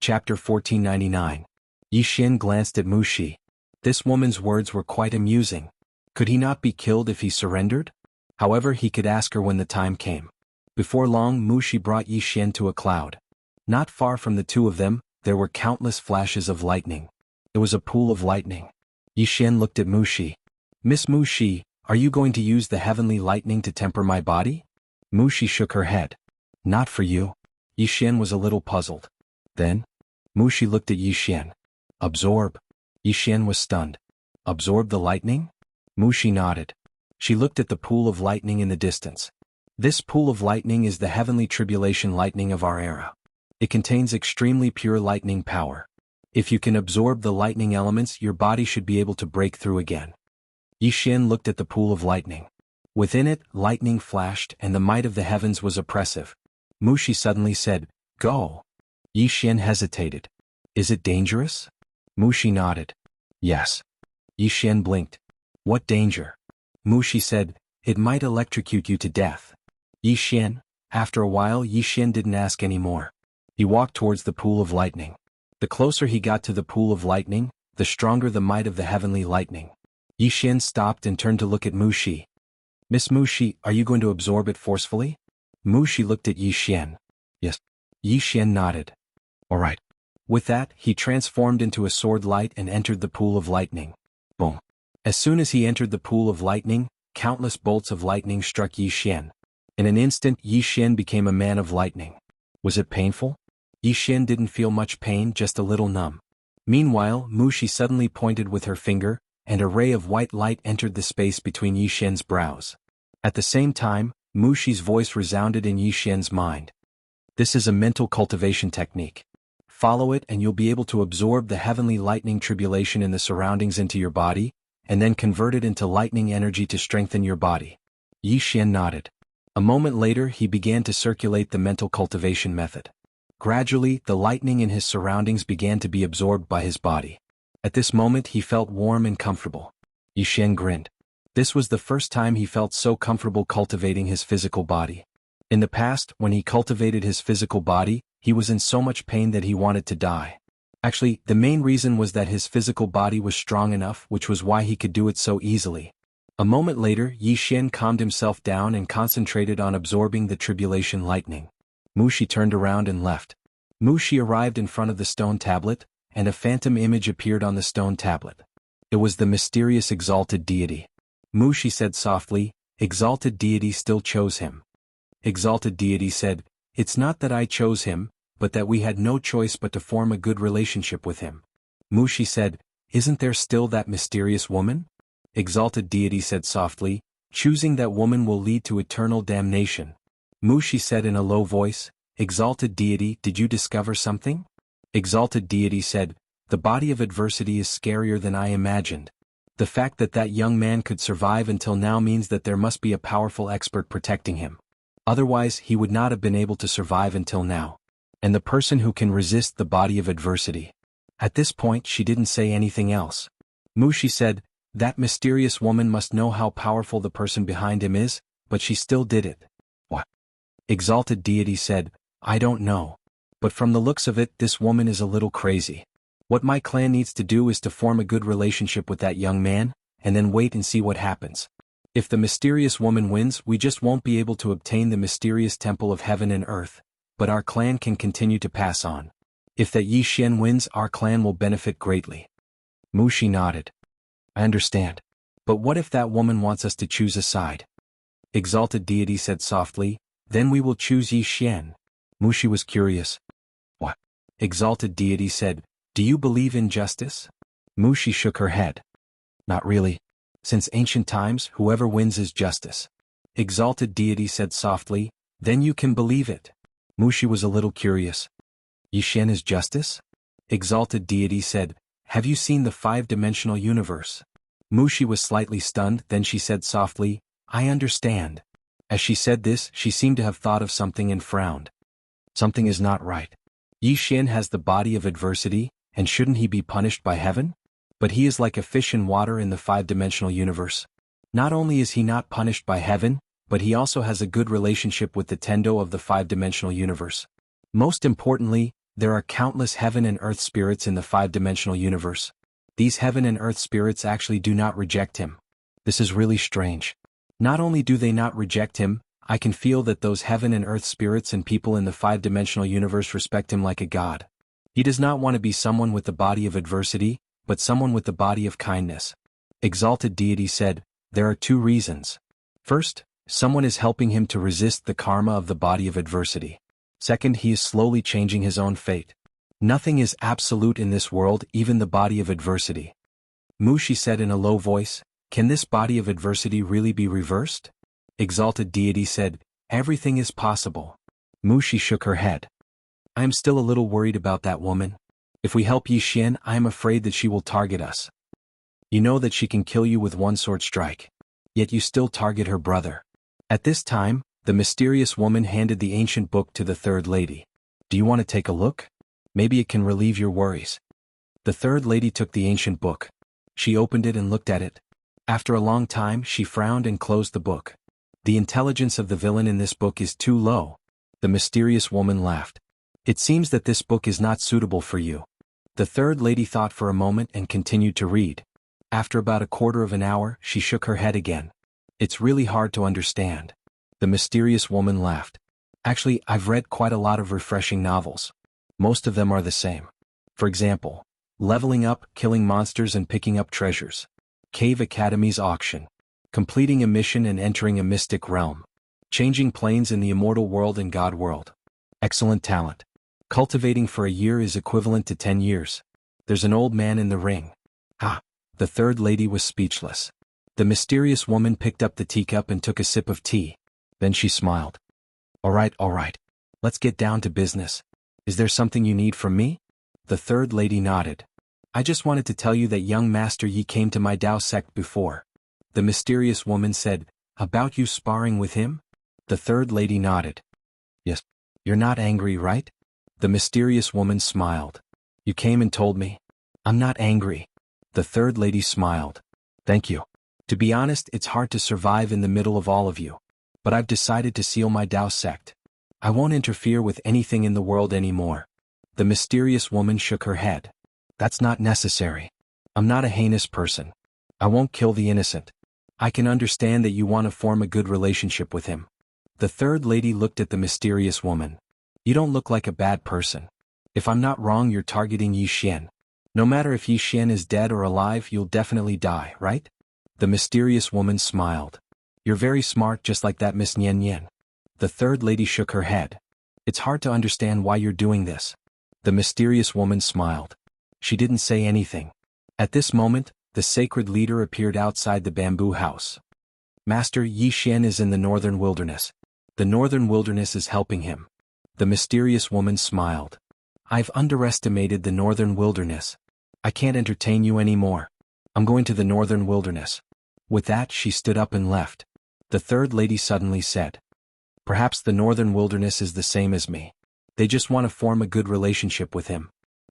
Chapter 1499. Yi Xian glanced at Muxi. This woman's words were quite amusing. Could he not be killed if he surrendered? However, he could ask her when the time came. Before long, Muxi brought Yi Xian to a cloud. Not far from the two of them, there were countless flashes of lightning. It was a pool of lightning. Yi Xian looked at Muxi. "Miss Muxi, are you going to use the heavenly lightning to temper my body?" Muxi shook her head. "Not for you." Yi Xian was a little puzzled. Then, Muxi looked at Yi Xian. "Absorb." Yi Xian was stunned. "Absorb the lightning?" Muxi nodded. She looked at the pool of lightning in the distance. This pool of lightning is the heavenly tribulation lightning of our era. It contains extremely pure lightning power. If you can absorb the lightning elements, your body should be able to break through again. Yi Xian looked at the pool of lightning. Within it, lightning flashed and the might of the heavens was oppressive. Muxi suddenly said, "Go." Yi Xian hesitated. "Is it dangerous?" Muxi nodded. "Yes." Yi Xian blinked. "What danger?" Muxi said, "It might electrocute you to death." Yi Xian. After a while, Yi Xian didn't ask any more. He walked towards the pool of lightning. The closer he got to the pool of lightning, the stronger the might of the heavenly lightning. Yi Xian stopped and turned to look at Muxi. "Miss Muxi, are you going to absorb it forcefully?" Muxi looked at Yi Xian. "Yes." Yi Xian nodded. "All right." With that, he transformed into a sword light and entered the pool of lightning. Boom. As soon as he entered the pool of lightning, countless bolts of lightning struck Yi Xian. In an instant, Yi Xian became a man of lightning. Was it painful? Yi Xian didn't feel much pain, just a little numb. Meanwhile, Muxi suddenly pointed with her finger, and a ray of white light entered the space between Yi Xian's brows. At the same time, Muxi's voice resounded in Yi Xian's mind. "This is a mental cultivation technique. Follow it and you'll be able to absorb the heavenly lightning tribulation in the surroundings into your body, and then convert it into lightning energy to strengthen your body." Yi Xian nodded. A moment later, he began to circulate the mental cultivation method. Gradually, the lightning in his surroundings began to be absorbed by his body. At this moment, he felt warm and comfortable. Yi Xian grinned. This was the first time he felt so comfortable cultivating his physical body. In the past, when he cultivated his physical body, he was in so much pain that he wanted to die. Actually, the main reason was that his physical body was strong enough, which was why he could do it so easily. A moment later, Yi Xian calmed himself down and concentrated on absorbing the tribulation lightning. Muxi turned around and left. Muxi arrived in front of the stone tablet, and a phantom image appeared on the stone tablet. It was the mysterious exalted deity. Muxi said softly, "Exalted deity still chose him." Exalted deity said, "It's not that I chose him, but that we had no choice but to form a good relationship with him." Muxi said, "Isn't there still that mysterious woman?" Exalted deity said softly, "Choosing that woman will lead to eternal damnation." Muxi said in a low voice, "Exalted deity, did you discover something?" Exalted deity said, "The body of adversity is scarier than I imagined. The fact that that young man could survive until now means that there must be a powerful expert protecting him. Otherwise, he would not have been able to survive until now. And the person who can resist the body of adversity." At this point, she didn't say anything else. Muxi said, "That mysterious woman must know how powerful the person behind him is, but she still did it." What? Exalted deity said, "I don't know. But from the looks of it, this woman is a little crazy. What my clan needs to do is to form a good relationship with that young man, and then wait and see what happens. If the mysterious woman wins, we just won't be able to obtain the mysterious temple of heaven and earth, but our clan can continue to pass on. If that Yi Xian wins, our clan will benefit greatly." Muxi nodded. "I understand. But what if that woman wants us to choose a side?" Exalted deity said softly, "Then we will choose Yi Xian." Muxi was curious. "What?" Exalted deity said, "Do you believe in justice?" Muxi shook her head. "Not really. Since ancient times, whoever wins is justice." Exalted deity said softly, "Then you can believe it." Muxi was a little curious. "Yi Xian is justice?" Exalted deity said, "Have you seen the five-dimensional universe?" Muxi was slightly stunned, then she said softly, "I understand." As she said this, she seemed to have thought of something and frowned. Something is not right. Yi Xian has the body of adversity, and shouldn't he be punished by heaven? But he is like a fish in water in the five-dimensional universe. Not only is he not punished by heaven, but he also has a good relationship with the Tendo of the five-dimensional universe. Most importantly, There are countless heaven and earth spirits in the five-dimensional universe. These heaven and earth spirits actually do not reject him. This is really strange. Not only do they not reject him, I can feel that those heaven and earth spirits and people in the five-dimensional universe respect him like a god. He does not want to be someone with the body of adversity, but someone with the body of kindness. Exalted Deity said, there are two reasons. First, someone is helping him to resist the karma of the body of adversity. Second, he is slowly changing his own fate. Nothing is absolute in this world, even the body of adversity. Mushi said in a low voice, can this body of adversity really be reversed? Exalted Deity said, everything is possible. Mushi shook her head. I am still a little worried about that woman. If we help Yi Xian, I am afraid that she will target us. You know that she can kill you with one sword strike. Yet you still target her brother. At this time, the mysterious woman handed the ancient book to the third lady. Do you want to take a look? Maybe it can relieve your worries. The third lady took the ancient book. She opened it and looked at it. After a long time, she frowned and closed the book. The intelligence of the villain in this book is too low. The mysterious woman laughed. It seems that this book is not suitable for you. The third lady thought for a moment and continued to read. After about a quarter of an hour, she shook her head again. It's really hard to understand. The mysterious woman laughed. Actually, I've read quite a lot of refreshing novels. Most of them are the same. For example, leveling up, killing monsters and picking up treasures. Cave Academy's auction. Completing a mission and entering a mystic realm. Changing planes in the immortal world and God world. Excellent talent. Cultivating for a year is equivalent to 10 years. There's an old man in the ring. Ah, the third lady was speechless. The mysterious woman picked up the teacup and took a sip of tea. Then she smiled. All right. Let's get down to business. Is there something you need from me? The third lady nodded. I just wanted to tell you that young Master Yi came to my Dao sect before. The mysterious woman said, about you sparring with him? The third lady nodded. Yes. You're not angry, right? The mysterious woman smiled. You came and told me. I'm not angry. The third lady smiled. Thank you. To be honest, it's hard to survive in the middle of all of you. But I've decided to seal my Dao sect. I won't interfere with anything in the world anymore. The mysterious woman shook her head. That's not necessary. I'm not a heinous person. I won't kill the innocent. I can understand that you want to form a good relationship with him. The third lady looked at the mysterious woman. You don't look like a bad person. If I'm not wrong, you're targeting Yi Xian. No matter if Yi Xian is dead or alive, you'll definitely die, right? The mysterious woman smiled. You're very smart, just like that Miss Nian Nian. The third lady shook her head. It's hard to understand why you're doing this. The mysterious woman smiled. She didn't say anything. At this moment, the sacred leader appeared outside the bamboo house. Master, Yi Xian is in the northern wilderness. The northern wilderness is helping him. The mysterious woman smiled. I've underestimated the northern wilderness. I can't entertain you anymore. I'm going to the northern wilderness. With that, she stood up and left. The third lady suddenly said, perhaps the northern wilderness is the same as me. They just want to form a good relationship with him.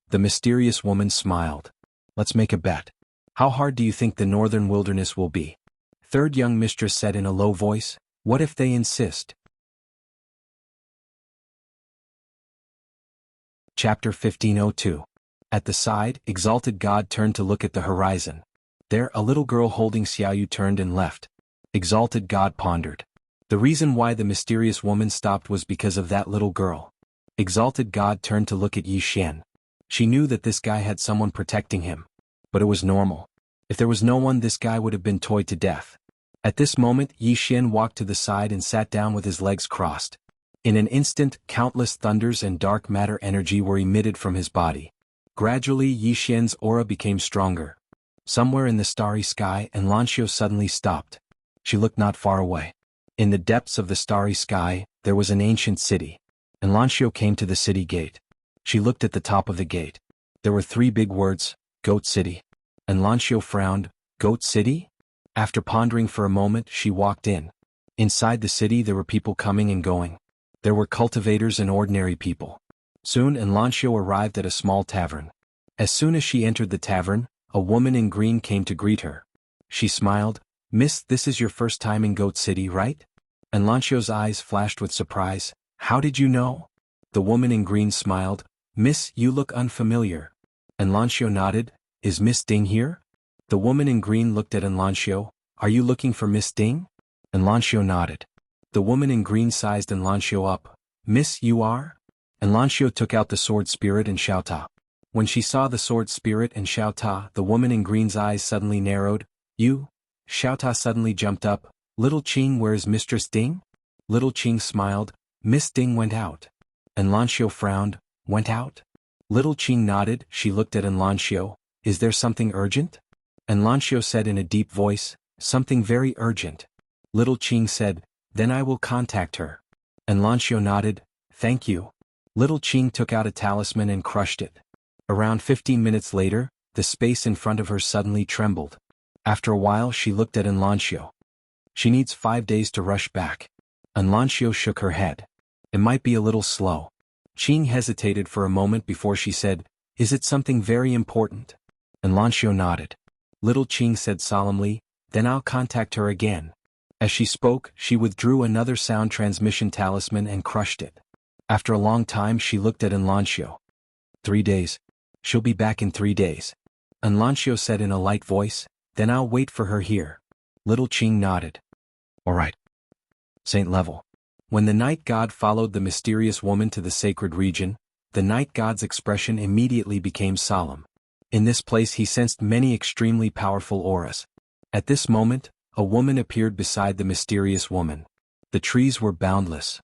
The mysterious woman smiled. Let's make a bet. How hard do you think the northern wilderness will be? Third young mistress said in a low voice, what if they insist? Chapter 1502. At the side, Exalted God turned to look at the horizon. There, a little girl holding Xiaoyu turned and left. Exalted God pondered. The reason why the mysterious woman stopped was because of that little girl. Exalted God turned to look at Yi Xian. She knew that this guy had someone protecting him. But it was normal. If there was no one, this guy would have been toyed to death. At this moment, Yi Xian walked to the side and sat down with his legs crossed. In an instant, countless thunders and dark matter energy were emitted from his body. Gradually, Yi Xian's aura became stronger. Somewhere in the starry sky, Lanxiu suddenly stopped. She looked not far away. In the depths of the starry sky, there was an ancient city. Lanxiu came to the city gate. She looked at the top of the gate. There were 3 big words, Goat City. Lanxiu frowned, Goat City? After pondering for a moment, she walked in. Inside the city there were people coming and going. There were cultivators and ordinary people. Soon Lanxiu arrived at a small tavern. As soon as she entered the tavern, a woman in green came to greet her. She smiled, Miss, this is your first time in Goat City, right? Lanxiu's eyes flashed with surprise. How did you know? The woman in green smiled. Miss, you look unfamiliar. Enlancio nodded. Is Miss Ding here? The woman in green looked at Enlancio. Are you looking for Miss Ding? Enlancio nodded. The woman in green sized Enlancio up. Miss, you are? Enlancio took out the sword spirit and Xiao Ta. When she saw the sword spirit and Xiao Ta, the woman in green's eyes suddenly narrowed. You? Xiao Ta suddenly jumped up. Little Qing, where is Mistress Ding? Little Qing smiled. Miss Ding went out. Enlancio frowned. Went out? Little Qing nodded. She looked at Enlancio. Is there something urgent? Enlancio said in a deep voice, something very urgent. Little Qing said, then I will contact her. Enlancio nodded, thank you. Little Qing took out a talisman and crushed it. Around 15 minutes later, the space in front of her suddenly trembled. After a while she looked at Enlancio. She needs 5 days to rush back. Enlancio shook her head. It might be a little slow. Qing hesitated for a moment before she said, is it something very important? Enlancio nodded. Little Qing said solemnly, then I'll contact her again. As she spoke, she withdrew another sound transmission talisman and crushed it. After a long time she looked at Enlancio. 3 days. She'll be back in 3 days. Enlancio said in a light voice, then I'll wait for her here. Little Qing nodded. All right. Saint Level. When the night god followed the mysterious woman to the sacred region, the night god's expression immediately became solemn. In this place he sensed many extremely powerful auras. At this moment, a woman appeared beside the mysterious woman. The trees were boundless,